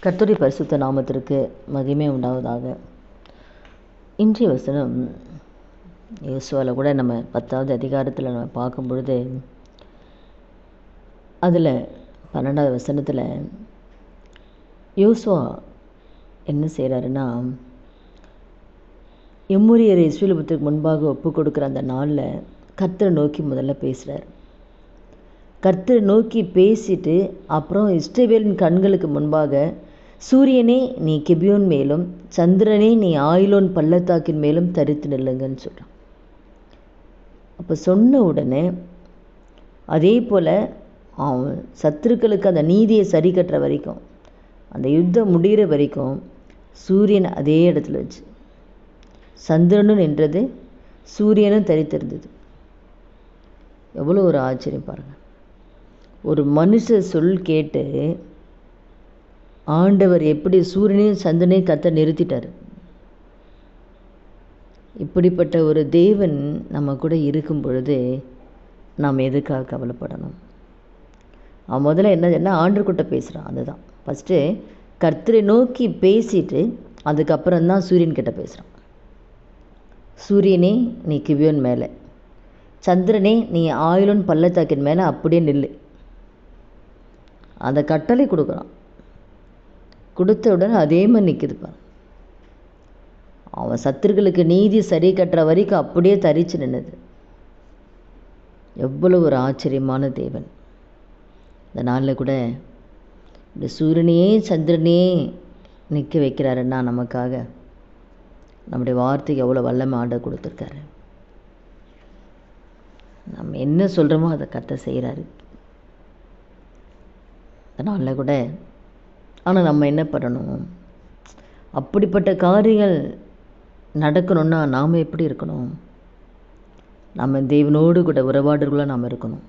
கர்த்தருடைய பரிசுத்த நாமத்திற்கு மகிமை உண்டாவதாக. இன்றைய வசனம் யோசுவாவில் கூட நம்ம 10வது அதிகாரத்தில் நம்ம பார்க்கும் பொழுது அதில் 12வது வசனத்தில் யோசுவா என்ன செய்கிறாருன்னா, எம்மோரியரை இஸ்ரவேலுக்கு முன்பாக ஒப்பு கொடுக்குற அந்த நாளில் கர்த்தரை நோக்கி முதல்ல பேசுகிறார். கர்த்தரை நோக்கி பேசிட்டு அப்புறம் இஸ்ரவேலின் கண்களுக்கு முன்பாக, சூரியனே நீ கிபியோன் மேலும், சந்திரனே நீ ஆயிலோன் பள்ளத்தாக்கின் மேலும் தரித்து நில்லுங்கன்னு சொல்கிறான். அப்போ சொன்ன உடனே அதே போல் அவன் சத்துருக்களுக்கு அந்த நீதியை சரி கட்டுற வரைக்கும், அந்த யுத்தம் முடிகிற வரைக்கும் சூரியன் அதே இடத்துல வச்சு, சந்திரனும் நின்றது, சூரியனும் தரித்திருந்தது. எவ்வளோ ஒரு ஆச்சரியம் பாருங்கள். ஒரு மனுஷ சொல் கேட்டு ஆண்டவர் எப்படி சூரியனையும் சந்திரனையும் கர்த்தர் நிறுத்திட்டார். இப்படிப்பட்ட ஒரு தேவன் நம்ம கூட இருக்கும் பொழுது நாம் எதுக்காக கவலைப்படணும்? அவன் முதல்ல என்ன ஆண்டவர்கிட்ட பேசுகிறான். அதுதான் ஃபஸ்ட்டு கர்த்தரை நோக்கி பேசிட்டு அதுக்கப்புறம்தான் சூரியன் கிட்ட பேசுகிறான். சூரியனே நீ கிபியோன் மேலே, சந்திரனே நீ ஆயிலோன் பள்ளத்தாக்கின் மேலே அப்படியே நில்லு. அந்த கட்டளை கொடுக்குறான். கொடுத்த உடனே அதே மாதிரி நிற்குதுப்பான். அவன் சத்துருக்களுக்கு நீதி சரி கட்டுற வரைக்கும் அப்படியே தரிச்சு நின்னுது. எவ்வளோ ஒரு ஆச்சரியமான தேவன். இந்த நாளில் கூட இந்த சூரியனையே சந்திரனையே நிற்க வைக்கிறாருன்னா நமக்காக நம்முடைய வார்த்தைக்கு எவ்வளோ வல்லமை ஆண்டவர் கொடுத்துருக்காரு. நம்ம என்ன சொல்கிறோமோ அதை கர்த்தர் செய்கிறாரு. அதனால கூட ஆனால் நம்ம என்ன பண்ணணும்? அப்படிப்பட்ட காரியங்கள் நடக்கணும்னா நாம் எப்படி இருக்கணும்? நம்ம தேவனோடு கூட உறவாடுறவர்களாக நாம் இருக்கணும்.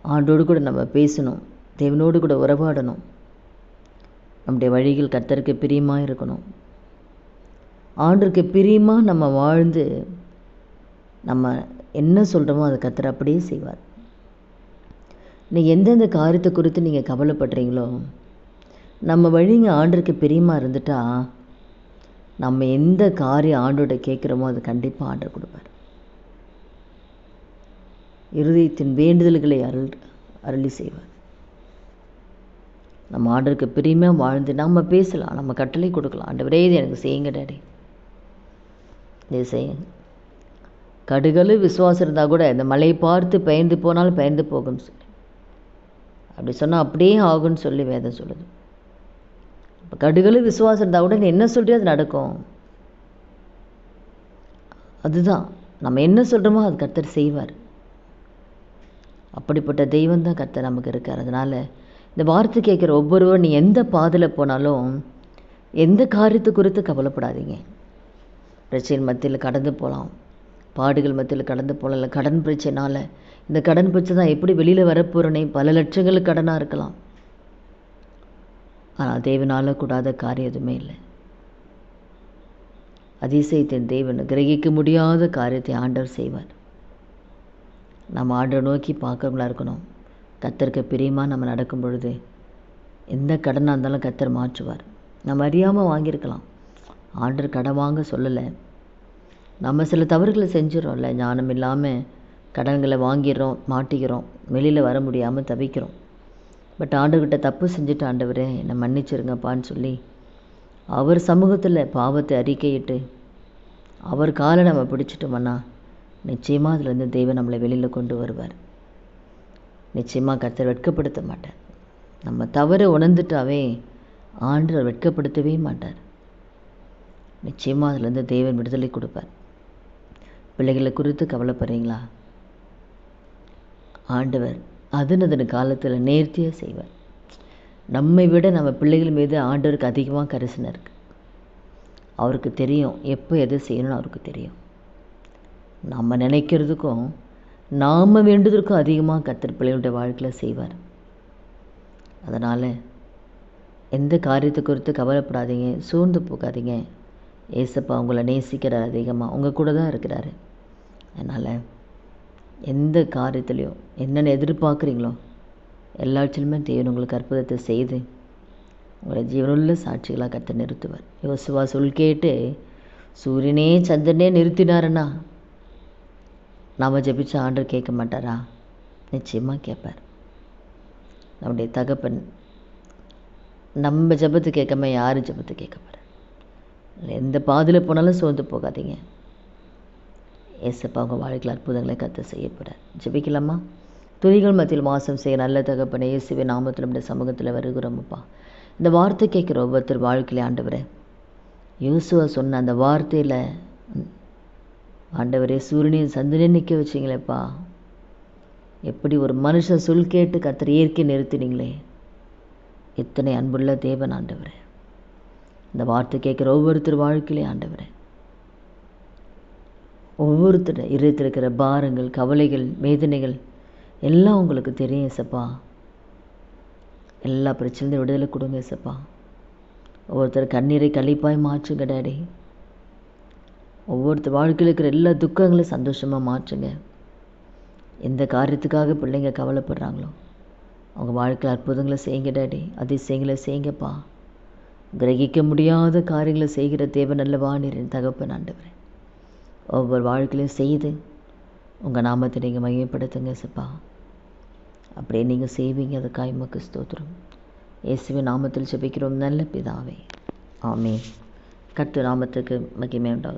ஆண்டோடு கூட நம்ம பேசணும், தேவனோடு கூட உறவாடணும். நம்முடைய வழிகள் கர்த்தருக்கு பிரியமாக இருக்கணும். ஆண்டருக்கு பிரியமாக நம்ம வாழ்ந்து நம்ம என்ன சொல்கிறோமோ அதை கர்த்தர் அப்படியே செய்வார். நீங்கள் எந்தெந்த காரியத்தை குறித்து நீங்கள் கவலைப்படுறீங்களோ, நம்ம வழிங்க ஆண்டருக்கு பிரியமாக இருந்துட்டா நம்ம எந்த காரியம் ஆண்டோட கேட்குறோமோ அது கண்டிப்பாக ஆண்டர் கொடுப்பார். இருதயத்தின் வேண்டுதல்களை அருளி செய்வார். நம்ம ஆண்டருக்கு பிரியமாக வாழ்ந்து நம்ம பேசலாம், நம்ம கட்டளை கொடுக்கலாம். ஆண்டவரே இது எனக்கு செய்யுங்க டாடி, இது செய்யுங்க. கடுகளு விசுவாசம் இருந்தால் கூட இந்த மலையை பார்த்து பயந்து போனாலும் பயந்து போகும்னு சொல்லி, அப்படி சொன்னால் அப்படியே ஆகும்னு சொல்லி வேதம் சொல்லுது. இப்போ கடுகளு விசுவாசம் இருந்தால் கூட நீ என்ன சொல்றியோ அது நடக்கும். அதுதான் நம்ம என்ன சொல்கிறோமோ அது கர்த்தர் செய்வார். அப்படிப்பட்ட தெய்வம் தான் கர்த்தர் நமக்கு இருக்கார். அதனால் இந்த வார்த்தை கேட்குற ஒவ்வொருவரும் நீ எந்த பாதையில் போனாலும் எந்த காரியத்தை குறித்து கவலைப்படாதீங்க. பிரச்சனை மத்தியில் கடந்து போகலாம், பாடுகள் மத்தியில் கடந்து போகலாம். இல்லை கடன் பிரச்சனைனால இந்த கடன் பிரச்சனை தான் எப்படி வெளியில் வரப்போகிறனே, பல லட்சங்களுக்கு கடனாக இருக்கலாம். ஆனால் தேவனால் கூடாத காரியம் எதுவுமே இல்லை. அதிசயத்தின் தேவன், கிரகிக்க முடியாத காரியத்தை ஆண்டவர் செய்வார். நம்ம ஆண்டவர் நோக்கி பார்க்குறவங்களா இருக்கணும். கர்த்தருக்கு பிரியமாக நம்ம நடக்கும் பொழுது எந்த கடனாக இருந்தாலும் கர்த்தர் மாற்றுவார். நம்ம அறியாமல் வாங்கியிருக்கலாம், ஆண்டவர் கடன் வாங்க சொல்லலை. நம்ம சில தவறுகளை செஞ்சிடறோம்ல, ஞானம் இல்லாமல் கடன்களை வாங்கிடுறோம், மாட்டிக்கிறோம், வெளியில் வர முடியாமல் தவிக்கிறோம். பட் ஆண்டவர்கிட்ட தப்பு செஞ்சுட்டு, ஆண்டவரே என்னை மன்னிச்சிருங்கப்பான்னு சொல்லி அவர் சமூகத்தில் பாவத்தை அறிக்கையிட்டு அவர் காலை நம்ம பிடிச்சிட்டோம்னா நிச்சயமாக அதுலேருந்து தெய்வம் நம்மளை வெளியில் கொண்டு வருவார். நிச்சயமாக கர்த்தர் வெட்கப்படுத்த மாட்டார். நம்ம தவறை உணர்ந்துட்டாவே ஆண்டவர் வெட்கப்படுத்தவே மாட்டார். நிச்சயமாக அதுலேருந்து தெய்வன் விடுதலை கொடுப்பார். பிள்ளைகளை குறித்து கவலைப்படுறீங்களா? ஆண்டவர் அதனதன் காலத்தில் நேர்த்தியாக செய்வார். நம்மை விட நம்ம பிள்ளைகள் மீது ஆண்டவருக்கு அதிகமாக கரிசனை இருக்குது. அவருக்கு தெரியும் எப்போ எதை செய்யணும்னு அவருக்கு தெரியும். நம்ம நினைக்கிறதுக்கும் நாம் வேண்டுதற்கும் அதிகமாக கர்த்தர் பிள்ளைகளுடைய வாழ்க்கையில் செய்வார். அதனால் எந்த காரியத்தை குறித்து கவலைப்படாதீங்க, சோர்ந்து போகாதீங்க. ஏசப்பா உங்களை நேசிக்கிறார், அதிகமாக உங்கள் கூட தான் இருக்கிறாரு. அதனால் எந்த காரியத்துலையும் என்னென்ன எதிர்பார்க்குறீங்களோ எல்லாற்றிலுமே தேவன் உங்களுக்கு அற்புதத்தை செய்து உங்களை ஜீவனுள்ள சாட்சிகளாக கர்த்தர் நிறுத்துவார். யோசுவா சொல் கேட்டு சூரியனே சந்திரனே நிறுத்தினாருன்னா நாம் ஜெபிச்ச ஆண்டவர் கேட்க மாட்டாரா? நிச்சயமாக கேட்பார். நம்முடைய தகப்பன் நம்ம ஜெபத்தை கேட்காம யார் ஜெபத்தை கேட்க போகிறார்? எந்த பாதையில் போனாலும் சோர்ந்து போகாதீங்க. ஏசப்பா உங்கள் வாழ்க்கையில் அற்புதங்களை கர்த்தர் செய்ய போகிறார். ஜெபிக்கலாமா? துதிகள் மத்தியில் வாசம் செய்ய நல்ல தகப்பனே, இயேசுவின் நாமத்தில் நம்முடைய சமூகத்தில் வருகிறோம்ப்பா. இந்த வார்த்தை கேட்குற ஒவ்வொருத்தர் வாழ்க்கையில் ஆண்டவரே, யோசுவா சொன்ன அந்த வார்த்தையில் ஆண்டவரே சூரியனையும் சந்திரனையும் நிற்க வச்சிங்களேப்பா. எப்படி ஒரு மனுஷன் சொல் கேட்டு கர்த்தர் இயற்கை நிறுத்தினீங்களே, எத்தனை அன்புள்ள தேவன் ஆண்டவரே. இந்த வார்த்தை கேட்குற ஒவ்வொருத்தர் வாழ்க்கையிலே ஆண்டவரே, ஒவ்வொருத்தர் இருத்தில் இருக்கிற பாரங்கள், கவலைகள், வேதனைகள் எல்லாம் உங்களுக்கு தெரியும் ஏசப்பா. எல்லா பிரச்சனையும் விடுதலை கொடுங்க ஏசப்பா. ஒவ்வொருத்தர் கண்ணீரை கழிப்பாய் மாற்றுங்க டாடி. ஒவ்வொருத்தர் வாழ்க்கையில் இருக்கிற எல்லா துக்கங்களையும் சந்தோஷமாக மாற்றுங்க. எந்த காரியத்துக்காக பிள்ளைங்க கவலைப்படுறாங்களோ அவங்க வாழ்க்கையில் அற்புதங்களை செய்யுங்க டாடி. அதிசயங்களை செய்யுங்கப்பா. கிரகிக்க முடியாத காரியங்களை செய்கிற தேவன் அல்லவா நீரின் தகப்பன் ஆண்டவரே. ஒவ்வொரு வாழ்க்கையிலையும் செய்து உங்கள் நாமத்தை நீங்கள் மையப்படுத்துங்க சப்பா. அப்படியே நீங்கள் செய்வீங்க. அதுக்காக உமக்கு ஸ்தோத்திரம். இயேசுவின் நாமத்தில் ஜெபிக்கிறோம் நல்ல பிதாவே, ஆமென். கர்த்தர் நாமத்துக்கு மகிமை உண்டாகும்.